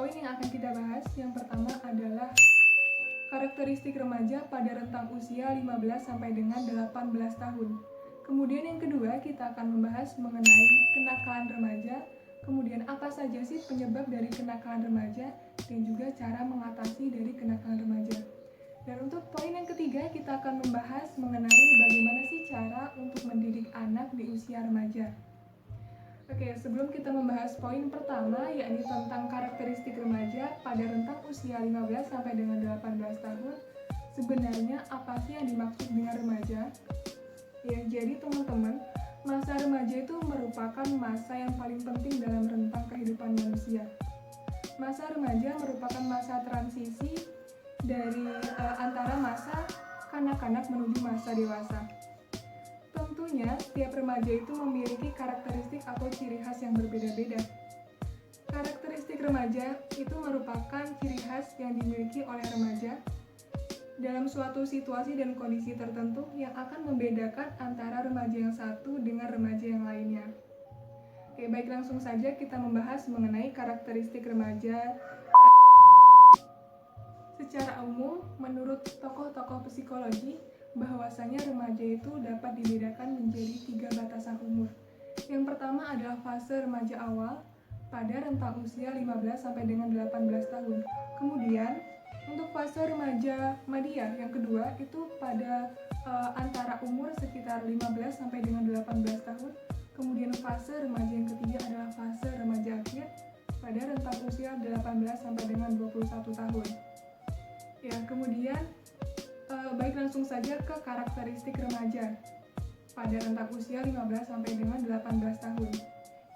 poin yang akan kita bahas yang pertama adalah karakteristik remaja pada rentang usia 15 sampai dengan 18 tahun. Kemudian yang kedua kita akan membahas mengenai kenakalan remaja, kemudian apa saja sih penyebab dari kenakalan remaja, dan juga cara mengatasi dari kenakalan remaja. Dan untuk poin yang ketiga kita akan membahas mengenai bagaimana sih cara untuk mendidik anak di usia remaja. Oke, sebelum kita membahas poin pertama, yakni tentang karakteristik remaja pada rentang usia 15 sampai dengan 18 tahun, sebenarnya apa sih yang dimaksud dengan remaja? Ya, jadi teman-teman, masa remaja itu merupakan masa yang paling penting dalam rentang kehidupan manusia. Masa remaja merupakan masa transisi dari antara masa kanak-kanak menuju masa dewasa. Tentunya, setiap remaja itu memiliki karakteristik atau ciri khas yang berbeda-beda. Karakteristik remaja itu merupakan ciri khas yang dimiliki oleh remaja dalam suatu situasi dan kondisi tertentu yang akan membedakan antara remaja yang satu dengan remaja yang lainnya. Oke, baik, langsung saja kita membahas mengenai karakteristik remaja. Secara umum, menurut tokoh-tokoh psikologi, bahwasanya remaja itu dapat dibedakan menjadi 3 batasan umur. Yang pertama adalah fase remaja awal pada rentang usia 15 sampai dengan 18 tahun. Kemudian, untuk fase remaja madya yang kedua itu pada antara umur sekitar 15 sampai dengan 18 tahun. Kemudian fase remaja yang ketiga adalah fase remaja akhir pada rentang usia 18 sampai dengan 21 tahun. Ya, kemudian baik, langsung saja ke karakteristik remaja pada rentang usia 15 sampai dengan 18 tahun.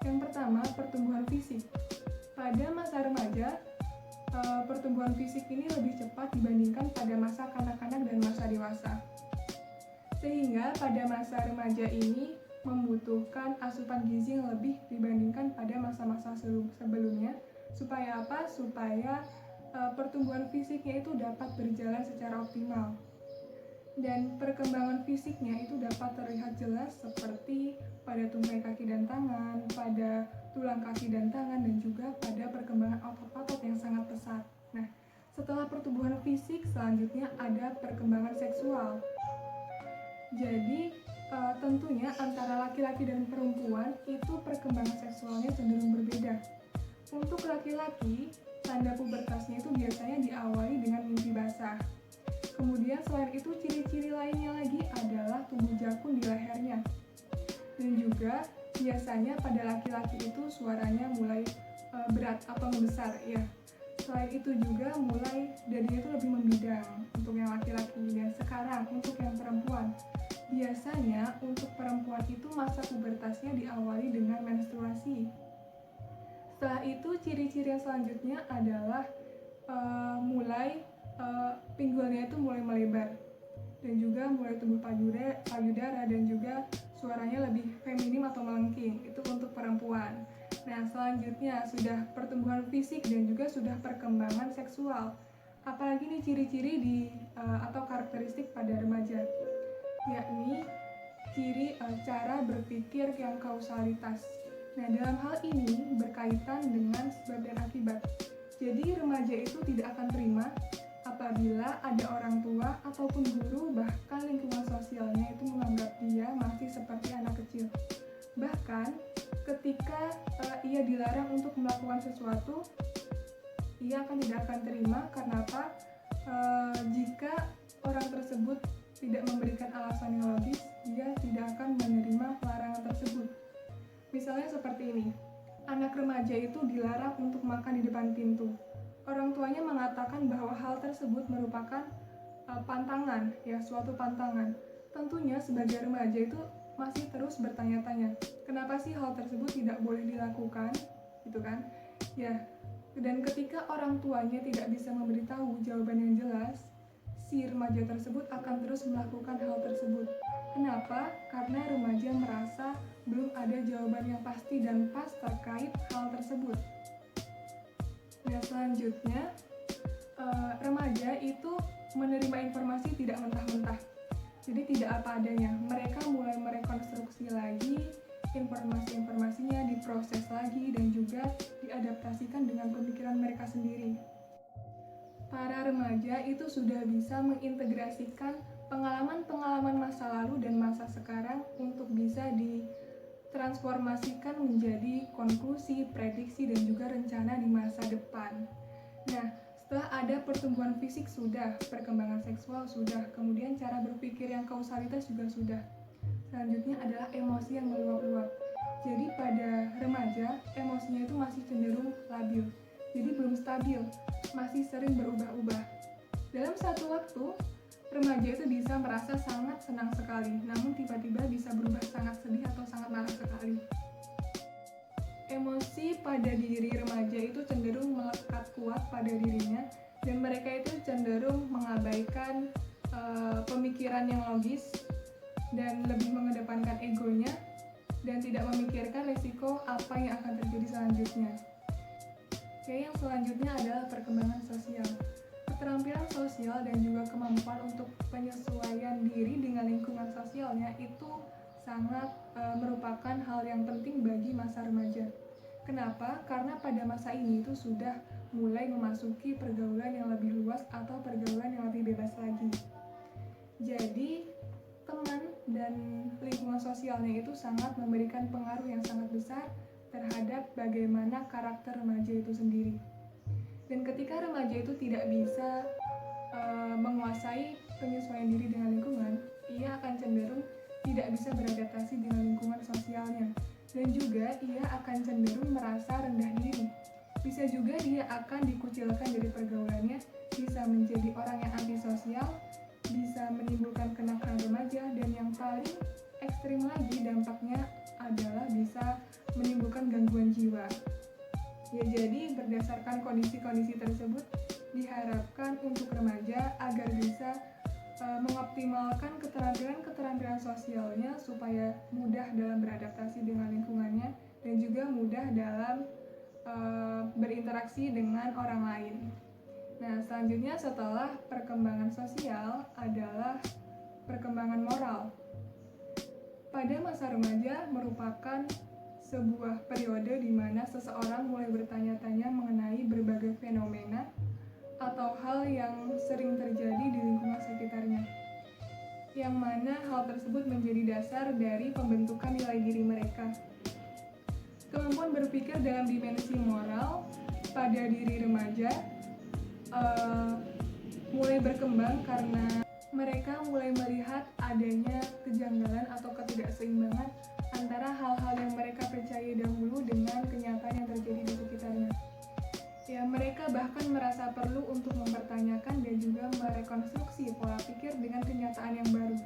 Yang pertama, pertumbuhan fisik. Pada masa remaja, pertumbuhan fisik ini lebih cepat dibandingkan pada masa kanak-kanak dan masa dewasa. Sehingga pada masa remaja ini membutuhkan asupan gizi yang lebih dibandingkan pada masa-masa sebelumnya. Supaya apa? Supaya pertumbuhan fisiknya itu dapat berjalan secara optimal. Dan perkembangan fisiknya itu dapat terlihat jelas seperti pada tungkai kaki dan tangan, pada tulang kaki dan tangan, dan juga pada perkembangan otot-otot yang sangat pesat. Nah, setelah pertumbuhan fisik, selanjutnya ada perkembangan seksual. Jadi, tentunya antara laki-laki dan perempuan itu perkembangan seksualnya cenderung berbeda. Untuk laki-laki, tanda pubertasnya itu biasanya diawali dengan mimpi basah. Kemudian selain itu ciri-ciri lainnya lagi adalah tumbuh jakun di lehernya. Dan juga biasanya pada laki-laki itu suaranya mulai berat atau membesar ya. Selain itu juga mulai dadinya itu lebih membidang untuk yang laki-laki. Dan sekarang untuk yang perempuan, biasanya untuk perempuan itu masa pubertasnya diawali dengan menstruasi. Setelah itu ciri-ciri yang selanjutnya adalah pinggulnya itu mulai melebar dan juga mulai tumbuh payudara dan juga suaranya lebih feminim atau melengking. Itu untuk perempuan. Nah, selanjutnya sudah pertumbuhan fisik dan juga sudah perkembangan seksual. Apalagi nih ciri-ciri atau karakteristik pada remaja, yakni ciri cara berpikir yang kausalitas. Nah, dalam hal ini berkaitan dengan sebab dan akibat. Jadi remaja itu tidak akan terima apabila ada orang tua ataupun guru, bahkan lingkungan sosialnya itu menganggap dia masih seperti anak kecil. Bahkan ketika ia dilarang untuk melakukan sesuatu, ia tidak akan terima. Karena apa? Jika orang tersebut tidak memberikan alasan yang logis, dia tidak akan menerima larangan tersebut. Misalnya seperti ini, anak remaja itu dilarang untuk makan di depan pintu. Orang tuanya mengatakan bahwa hal tersebut merupakan pantangan, ya, suatu pantangan. Tentunya sebagai remaja itu masih terus bertanya-tanya, kenapa sih hal tersebut tidak boleh dilakukan, gitu kan? Ya, dan ketika orang tuanya tidak bisa memberitahu jawaban yang jelas, si remaja tersebut akan terus melakukan hal tersebut. Kenapa? Karena remaja merasa belum ada jawaban yang pasti dan pas terkait hal tersebut. Nah, selanjutnya remaja itu menerima informasi tidak mentah-mentah. Jadi tidak apa adanya. Mereka mulai merekonstruksi lagi informasi-informasinya diproses lagi dan juga diadaptasikan dengan pemikiran mereka sendiri. Para remaja itu sudah bisa mengintegrasikan pengalaman-pengalaman masa lalu dan masa sekarang untuk bisa ditransformasikan menjadi konklusi, prediksi, dan juga rencana di masa depan. Nah, setelah ada pertumbuhan fisik sudah, perkembangan seksual sudah, kemudian cara berpikir yang kausalitas juga sudah. Selanjutnya adalah emosi yang meluap-luap. Jadi pada remaja, emosinya itu masih cenderung labil. Jadi belum stabil, masih sering berubah-ubah. Dalam satu waktu, remaja itu bisa merasa sangat senang sekali, namun tiba-tiba bisa berubah sangat sedih atau sangat marah sekali. Emosi pada diri remaja itu cenderung melekat kuat pada dirinya, dan mereka itu cenderung mengabaikan pemikiran yang logis dan lebih mengedepankan egonya dan tidak memikirkan risiko apa yang akan terjadi selanjutnya. Oke, yang selanjutnya adalah perkembangan sosial. Keterampilan sosial dan juga kemampuan untuk penyesuaian diri dengan lingkungan sosialnya itu sangat merupakan hal yang penting bagi masa remaja. Kenapa? Karena pada masa ini itu sudah mulai memasuki pergaulan yang lebih luas atau pergaulan yang lebih bebas lagi. Jadi, teman dan lingkungan sosialnya itu sangat memberikan pengaruh yang sangat besar terhadap bagaimana karakter remaja itu sendiri. Dan ketika remaja itu tidak bisa menguasai penyesuaian diri dengan lingkungan, ia akan cenderung tidak bisa beradaptasi dengan lingkungan sosialnya. Dan juga ia akan cenderung merasa rendah diri. Bisa juga dia akan dikucilkan dari pergaulannya, bisa menjadi orang yang antisosial, bisa menimbulkan kenakalan remaja, dan yang paling ekstrim lagi dampaknya adalah bisa menimbulkan gangguan jiwa. Ya, jadi berdasarkan kondisi-kondisi tersebut diharapkan untuk remaja agar bisa mengoptimalkan keterampilan sosialnya supaya mudah dalam beradaptasi dengan lingkungannya dan juga mudah dalam berinteraksi dengan orang lain. Nah, selanjutnya setelah perkembangan sosial adalah perkembangan moral. Pada masa remaja merupakan sebuah periode di mana seseorang mulai bertanya-tanya mengenai berbagai fenomena atau hal yang sering terjadi di lingkungan sekitarnya, yang mana hal tersebut menjadi dasar dari pembentukan nilai diri mereka. Kemampuan berpikir dalam dimensi moral pada diri remaja mulai berkembang karena mereka mulai melihat adanya kejanggalan atau ketidakseimbangan antara hal-hal yang mereka percaya dahulu dengan kenyataan yang terjadi di sekitarnya. Ya, mereka bahkan merasa perlu untuk mempertanyakan dan juga merekonstruksi pola pikir dengan kenyataan yang baru.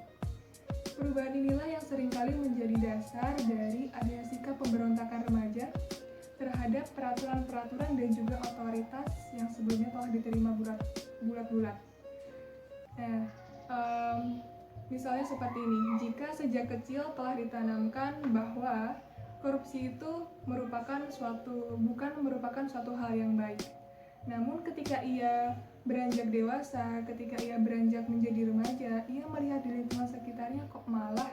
Perubahan inilah yang seringkali menjadi dasar dari adanya sikap pemberontakan remaja terhadap peraturan-peraturan dan juga otoritas yang sebelumnya telah diterima bulat-bulat. Nah, misalnya seperti ini, jika sejak kecil telah ditanamkan bahwa korupsi itu bukan merupakan suatu hal yang baik. Namun ketika ia beranjak dewasa, ketika ia beranjak menjadi remaja, ia melihat di lingkungan sekitarnya kok malah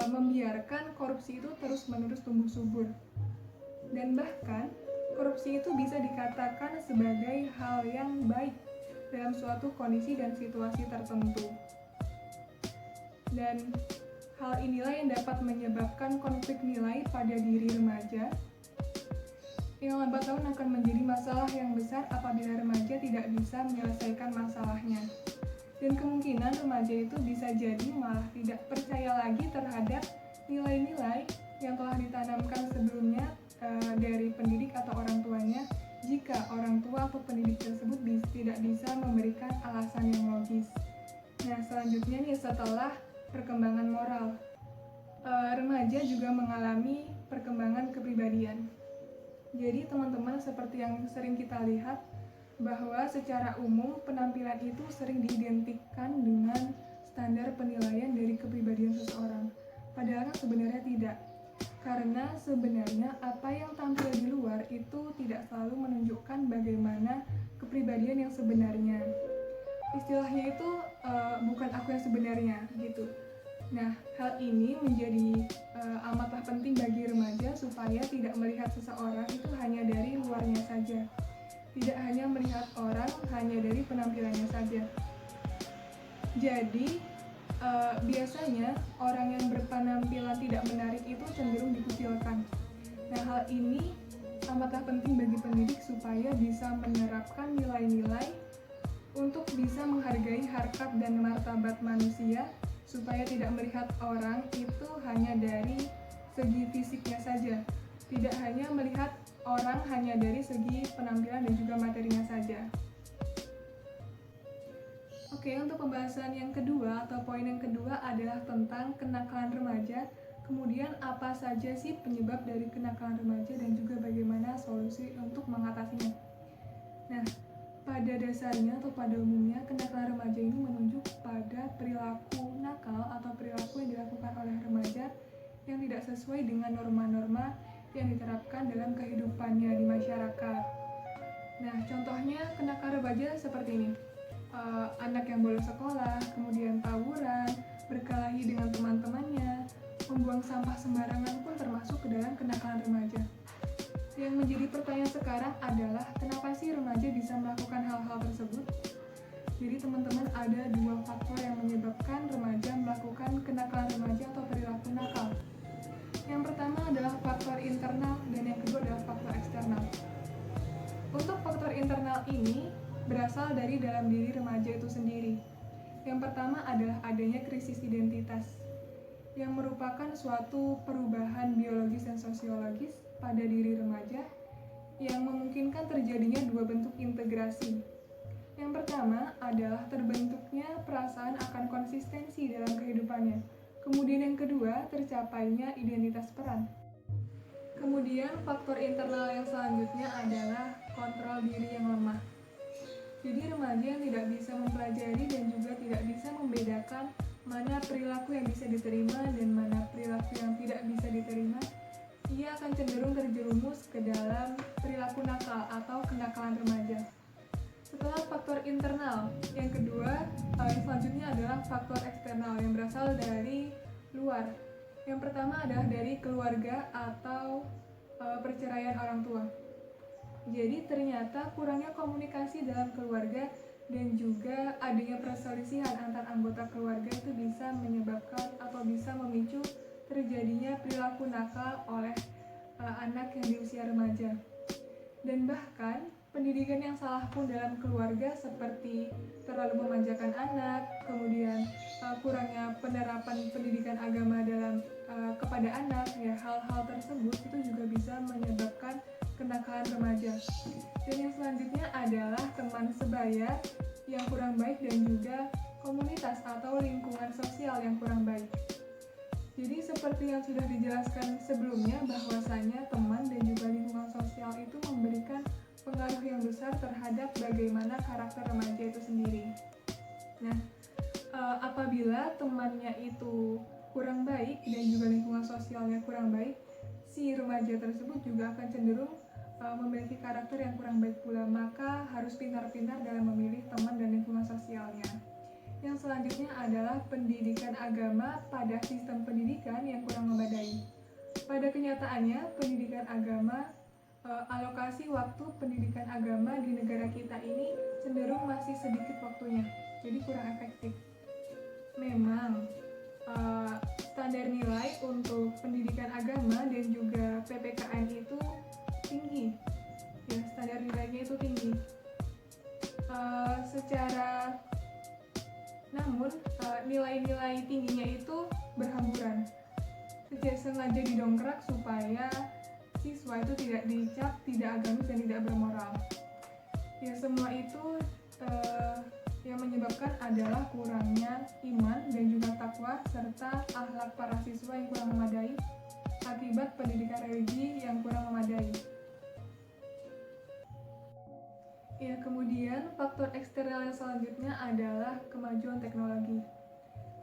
membiarkan korupsi itu terus-menerus tumbuh subur. Dan bahkan korupsi itu bisa dikatakan sebagai hal yang baik dalam suatu kondisi dan situasi tertentu. Dan hal inilah yang dapat menyebabkan konflik nilai pada diri remaja yang lambat laun akan menjadi masalah yang besar apabila remaja tidak bisa menyelesaikan masalahnya. Dan kemungkinan remaja itu bisa jadi malah tidak percaya lagi terhadap nilai-nilai yang telah ditanamkan sebelumnya dari pendidik atau orang tuanya jika orang tua atau pendidik tersebut tidak bisa memberikan alasan yang logis. Nah, selanjutnya nih, setelah perkembangan moral, remaja juga mengalami perkembangan kepribadian. Jadi teman-teman, seperti yang sering kita lihat bahwa secara umum penampilan itu sering diidentikan dengan standar penilaian dari kepribadian seseorang. Padahal sebenarnya tidak. Karena sebenarnya apa yang tampil di luar itu tidak selalu menunjukkan bagaimana kepribadian yang sebenarnya. Istilahnya itu bukan aku yang sebenarnya gitu. Nah, hal ini menjadi amatlah penting bagi remaja supaya tidak melihat seseorang itu hanya dari luarnya saja. Tidak hanya melihat orang hanya dari penampilannya saja. Jadi, biasanya orang yang berpenampilan tidak menarik itu cenderung dikucilkan. Nah, hal ini amatlah penting bagi pendidik supaya bisa menerapkan nilai-nilai untuk bisa menghargai harkat dan martabat manusia, supaya tidak melihat orang itu hanya dari segi fisiknya saja, tidak hanya melihat orang hanya dari segi penampilan dan juga materinya saja. Oke, untuk pembahasan yang kedua atau poin yang kedua adalah tentang kenakalan remaja. Kemudian apa saja sih penyebab dari kenakalan remaja dan juga bagaimana solusi untuk mengatasinya. Nah, pada dasarnya atau pada umumnya kenakalan remaja ini menunjuk pada perilaku nakal atau perilaku yang dilakukan oleh remaja yang tidak sesuai dengan norma-norma yang diterapkan dalam kehidupannya di masyarakat. Nah, contohnya kenakalan remaja seperti ini. Anak yang bolos sekolah, kemudian tawuran, berkelahi dengan teman-temannya, membuang sampah sembarangan pun termasuk ke dalam kenakalan remaja. Yang menjadi pertanyaan sekarang adalah kenapa sih remaja bisa melakukan hal-hal tersebut? Jadi teman-teman, ada dua faktor yang menyebabkan remaja melakukan kenakalan remaja atau perilaku nakal. Yang pertama adalah faktor internal dan yang kedua adalah faktor eksternal. Untuk faktor internal ini berasal dari dalam diri remaja itu sendiri. Yang pertama adalah adanya krisis identitas, yang merupakan suatu perubahan biologis dan sosiologis pada diri remaja yang memungkinkan terjadinya dua bentuk integrasi. Yang pertama adalah terbentuknya perasaan akan konsistensi dalam kehidupannya. Kemudian yang kedua, tercapainya identitas peran. Kemudian faktor internal yang selanjutnya adalah kontrol diri yang lemah. Jadi remaja yang tidak bisa mempelajari dan juga tidak bisa membedakan mana perilaku yang bisa diterima dan mana perilaku yang tidak bisa diterima, ia akan cenderung terjerumus ke dalam perilaku nakal atau kenakalan remaja. Setelah faktor internal, yang kedua, yang selanjutnya adalah faktor eksternal yang berasal dari luar. Yang pertama adalah dari keluarga atau perceraian orang tua. Jadi ternyata kurangnya komunikasi dalam keluarga dan juga adanya perselisihan antar anggota keluarga itu bisa menyebabkan atau bisa memicu terjadinya perilaku nakal oleh anak yang di usia remaja. Dan bahkan pendidikan yang salah pun dalam keluarga seperti terlalu memanjakan anak, kemudian kurangnya penerapan pendidikan agama dalam kepada anak, ya hal-hal tersebut itu juga bisa menyebabkan kenakalan remaja. Dan yang selanjutnya adalah teman sebaya yang kurang baik dan juga komunitas atau lingkungan sosial yang kurang baik. Jadi seperti yang sudah dijelaskan sebelumnya, bahwasanya teman dan juga lingkungan sosial itu memberikan pengaruh yang besar terhadap bagaimana karakter remaja itu sendiri. Nah, apabila temannya itu kurang baik dan juga lingkungan sosialnya kurang baik, si remaja tersebut juga akan cenderung memiliki karakter yang kurang baik pula, maka harus pintar-pintar dalam memilih teman dan lingkungan sosialnya. Yang selanjutnya adalah pendidikan agama pada sistem pendidikan yang kurang memadai. Pada kenyataannya, pendidikan agama, alokasi waktu pendidikan agama di negara kita ini cenderung masih sedikit waktunya, jadi kurang efektif. Memang standar nilai untuk pendidikan agama dan juga PPKN itu tinggi, ya standar nilainya itu tinggi. Namun nilai-nilai tingginya itu berhamburan. Sengaja didongkrak supaya siswa itu tidak dicap tidak agamis dan tidak bermoral. Ya semua itu yang menyebabkan adalah kurangnya iman dan juga takwa serta akhlak para siswa yang kurang memadai akibat pendidikan religi yang kurang memadai. Ya, kemudian faktor eksternal yang selanjutnya adalah kemajuan teknologi.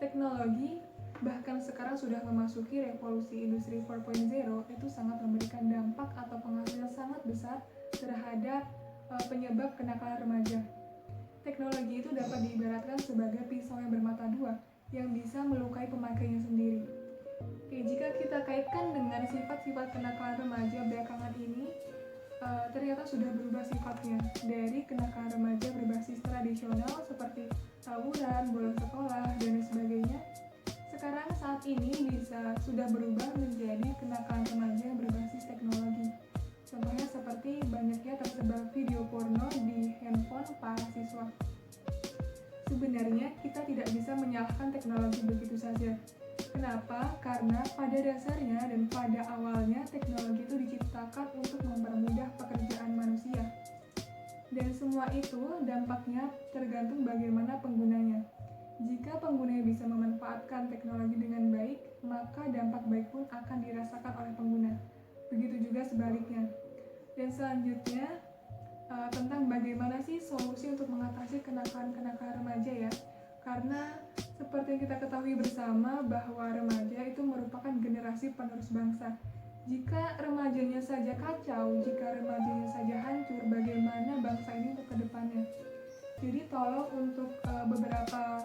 Teknologi bahkan sekarang sudah memasuki revolusi industri 4.0 itu sangat memberikan dampak atau pengaruh yang sangat besar terhadap penyebab kenakalan remaja. Teknologi itu dapat diibaratkan sebagai pisau yang bermata dua, yang bisa melukai pemakainya sendiri. Oke, jika kita kaitkan dengan sifat-sifat kenakalan remaja belakangan ini, ternyata sudah berubah sifatnya dari kenakalan remaja berbasis tradisional seperti tawuran, bolos sekolah, dan sebagainya. Sekarang saat ini sudah berubah menjadi kenakalan remaja berbasis teknologi. Contohnya seperti banyaknya tersebar video porno di handphone para siswa. Sebenarnya kita tidak bisa menyalahkan teknologi begitu saja. Kenapa? Karena pada dasarnya dan pada awalnya teknologi itu diciptakan untuk mempermudah pekerjaan manusia. Dan semua itu dampaknya tergantung bagaimana penggunanya. Jika penggunanya bisa memanfaatkan teknologi dengan baik, maka dampak baik pun akan dirasakan oleh pengguna. Begitu juga sebaliknya. Dan selanjutnya, tentang bagaimana sih solusi untuk mengatasi kenakalan-kenakalan remaja ya. Karena seperti yang kita ketahui bersama bahwa remaja itu merupakan generasi penerus bangsa. Jika remajanya saja kacau, jika remajanya saja hancur, bagaimana bangsa ini untuk kedepannya? Jadi tolong untuk beberapa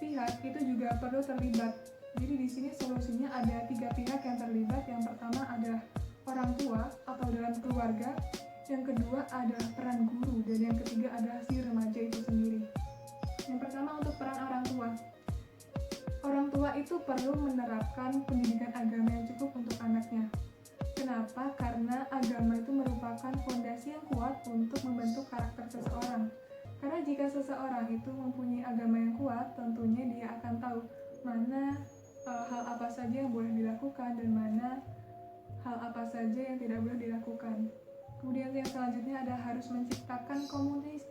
pihak itu juga perlu terlibat. Jadi di sini solusinya ada 3 pihak yang terlibat. Yang pertama adalah orang tua atau dalam keluarga, yang kedua adalah peran guru, dan yang ketiga adalah si remaja itu sendiri. Yang pertama untuk peran orang tua. Orang tua itu perlu menerapkan pendidikan agama yang cukup untuk anaknya. Kenapa? Karena agama itu merupakan fondasi yang kuat untuk membentuk karakter seseorang. Karena jika seseorang itu mempunyai agama yang kuat, tentunya dia akan tahu mana hal apa saja yang boleh dilakukan dan mana hal apa saja yang tidak boleh dilakukan. Kemudian yang selanjutnya adalah harus menciptakan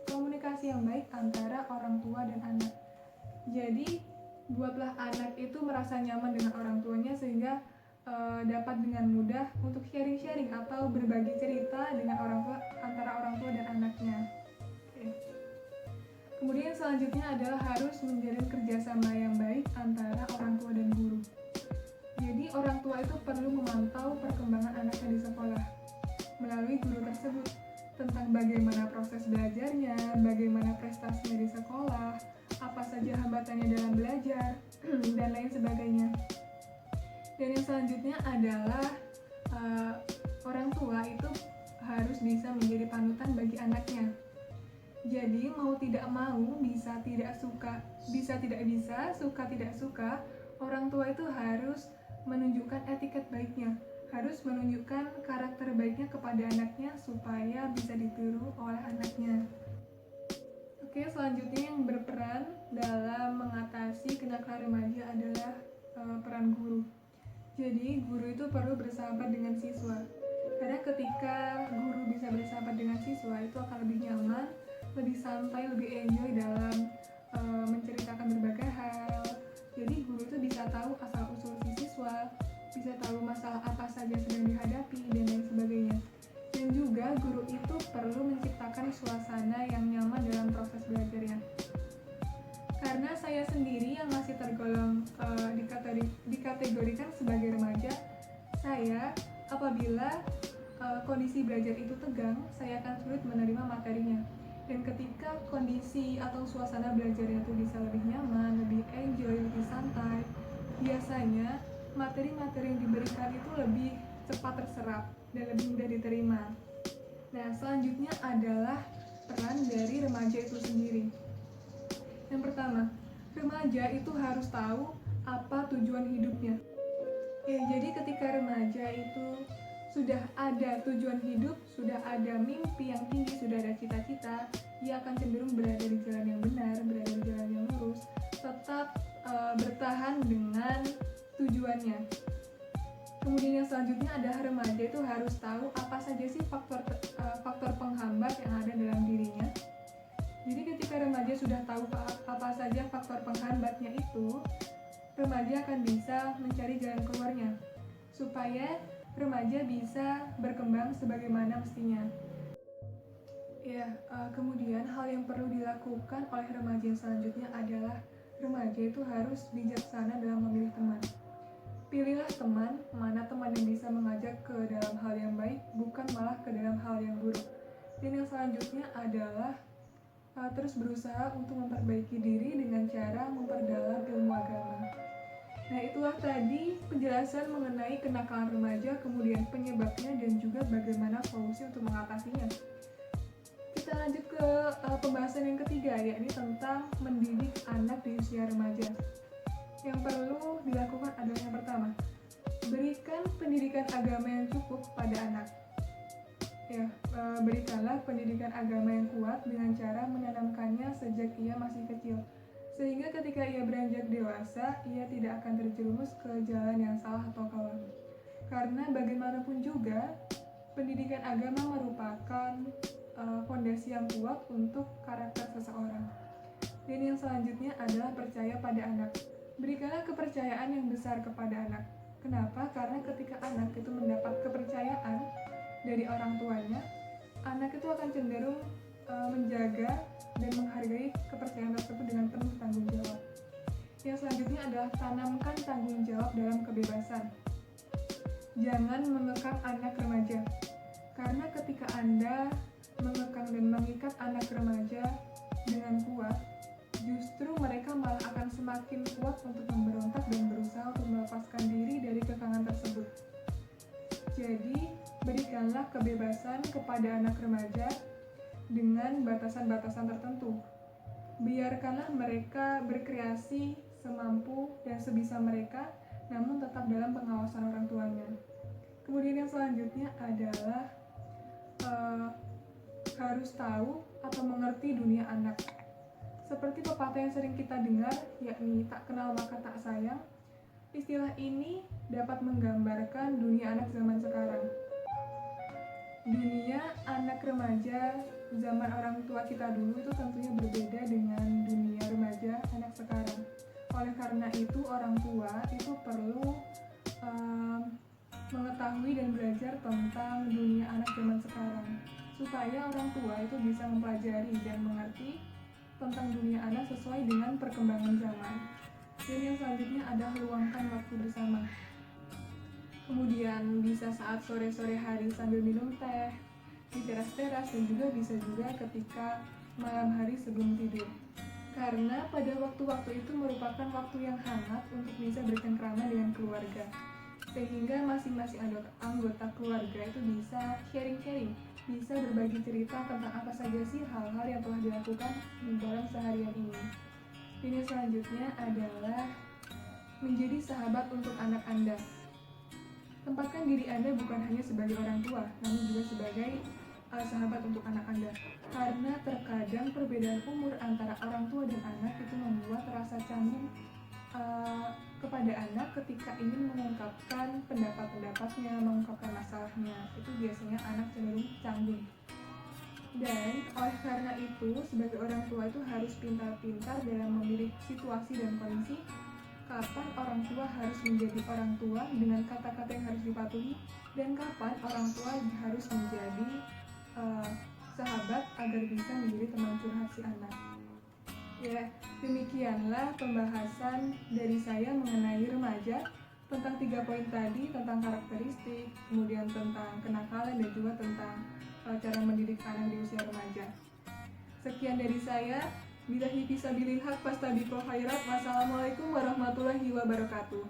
komunikasi yang baik antara orang tua dan anak. Jadi buatlah anak itu merasa nyaman dengan orang tuanya sehingga dapat dengan mudah untuk sharing-sharing atau berbagi cerita dengan orang tua, antara orang tua dan anaknya. Oke. Kemudian selanjutnya adalah harus menjalin kerjasama yang baik antara orang tua dan guru. Jadi orang tua itu perlu memantau perkembangan anaknya di sekolah melalui guru tersebut tentang bagaimana proses belajarnya, bagaimana prestasinya di sekolah, apa saja hambatannya dalam belajar, dan lain sebagainya. Dan yang selanjutnya adalah orang tua itu harus bisa menjadi panutan bagi anaknya. Jadi mau tidak mau, bisa tidak suka, suka tidak suka, orang tua itu harus menunjukkan etiket baiknya, harus menunjukkan karakter baiknya kepada anaknya supaya bisa ditiru oleh anaknya. Oke, selanjutnya yang berperan dalam mengatasi kenakalan remaja adalah peran guru. Jadi guru itu perlu bersahabat dengan siswa. Karena ketika guru bisa bersahabat dengan siswa itu akan lebih nyaman, lebih santai, lebih enjoy dalam menceritakan berbagai hal. Jadi guru itu bisa tahu asal-usul si siswa, bisa tahu masalah apa saja sedang dihadapi, dan lain sebagainya. Dan juga guru itu perlu menciptakan suasana yang nyaman dalam proses belajarnya. Karena saya sendiri yang masih tergolong dikategorikan sebagai remaja, saya apabila kondisi belajar itu tegang, saya akan sulit menerima materinya. Dan ketika kondisi atau suasana belajarnya itu bisa lebih nyaman, lebih enjoy, lebih santai, biasanya materi-materi yang diberikan itu lebih cepat terserap dan lebih mudah diterima. Nah, selanjutnya adalah peran dari remaja itu sendiri. Yang pertama, remaja itu harus tahu apa tujuan hidupnya. Jadi ketika remaja itu sudah ada tujuan hidup, sudah ada mimpi yang tinggi, sudah ada cita-cita, dia akan cenderung berada di jalan yang benar, berada di jalan yang lurus, tetap bertahan dengan tujuannya. Kemudian yang selanjutnya adalah remaja itu harus tahu apa saja sih faktor penghambat yang ada dalam dirinya. Jadi ketika remaja sudah tahu apa saja faktor penghambatnya itu, remaja akan bisa mencari jalan keluarnya supaya remaja bisa berkembang sebagaimana mestinya. Kemudian hal yang perlu dilakukan oleh remaja selanjutnya adalah remaja itu harus bijaksana dalam memilih teman. Pilihlah teman, mana teman yang bisa mengajak ke dalam hal yang baik, bukan malah ke dalam hal yang buruk. Dan yang selanjutnya adalah terus berusaha untuk memperbaiki diri dengan cara memperdalam ilmu agama. Nah, itulah tadi penjelasan mengenai kenakalan remaja, kemudian penyebabnya dan juga bagaimana solusi untuk mengatasinya. Kita lanjut ke pembahasan yang ketiga, yakni tentang mendidik anak di usia remaja. Yang perlu dilakukan adalah yang pertama, berikan pendidikan agama yang cukup pada anak. Berikanlah pendidikan agama yang kuat dengan cara menanamkannya sejak ia masih kecil, sehingga ketika ia beranjak dewasa, ia tidak akan terjerumus ke jalan yang salah atau kelam. Karena bagaimanapun juga, pendidikan agama merupakan fondasi yang kuat untuk karakter seseorang. Dan yang selanjutnya adalah percaya pada anak. Berikanlah kepercayaan yang besar kepada anak. Kenapa? Karena ketika anak itu mendapat kepercayaan dari orang tuanya, anak itu akan cenderung menjaga dan menghargai kepercayaan tersebut dengan penuh tanggung jawab. Yang selanjutnya adalah tanamkan tanggung jawab dalam kebebasan. Jangan mengekang anak remaja, karena ketika Anda mengekang dan mengikat anak remaja dengan kuat, justru mereka malah akan semakin kuat untuk memberontak dan berusaha untuk melepaskan diri dari kekangan tersebut. Jadi, berikanlah kebebasan kepada anak remaja dengan batasan-batasan tertentu. Biarkanlah mereka berkreasi semampu dan sebisa mereka, namun tetap dalam pengawasan orang tuanya. Kemudian yang selanjutnya adalah harus tahu atau mengerti dunia anak. Seperti pepatah yang sering kita dengar, yakni tak kenal maka tak sayang. Istilah ini dapat menggambarkan dunia anak zaman sekarang. Dunia anak remaja zaman orang tua kita dulu itu tentunya berbeda dengan dunia remaja anak sekarang. Oleh karena itu, orang tua itu perlu mengetahui dan belajar tentang dunia anak zaman sekarang, supaya orang tua itu bisa mempelajari dan mengerti tentang dunia anak sesuai dengan perkembangan zaman. Dan yang selanjutnya adalah luangkan waktu bersama. Kemudian bisa saat sore-sore hari sambil minum teh di teras-teras, dan juga bisa juga ketika malam hari sebelum tidur. Karena pada waktu-waktu itu merupakan waktu yang hangat untuk bisa bercengkrama dengan keluarga, sehingga masing-masing anggota keluarga itu bisa sharing-sharing, bisa berbagi cerita tentang apa saja sih hal-hal yang telah dilakukan di dalam seharian ini. Ini selanjutnya adalah menjadi sahabat untuk anak Anda. Tempatkan diri Anda bukan hanya sebagai orang tua, namun juga sebagai sahabat untuk anak Anda. Karena terkadang perbedaan umur antara orang tua dan anak itu membuat rasa canggung kepada anak ketika ingin mengungkapkan pendapat-pendapatnya, mengungkapkan masalahnya. Itu biasanya anak cenderung canggung. Dan oleh karena itu, sebagai orang tua itu harus pintar-pintar dalam memilih situasi dan kondisi. Kapan orang tua harus menjadi orang tua dengan kata-kata yang harus dipatuhi, dan kapan orang tua harus menjadi sahabat agar bisa menjadi teman curhat si anak. Ya, demikianlah pembahasan dari saya mengenai remaja, tentang 3 poin tadi, tentang karakteristik, kemudian tentang kenakalan, dan juga tentang cara mendidik anak di usia remaja. Sekian dari saya. Billahi fisabilil haq fastabiqul khairat. Wassalamualaikum warahmatullahi wabarakatuh.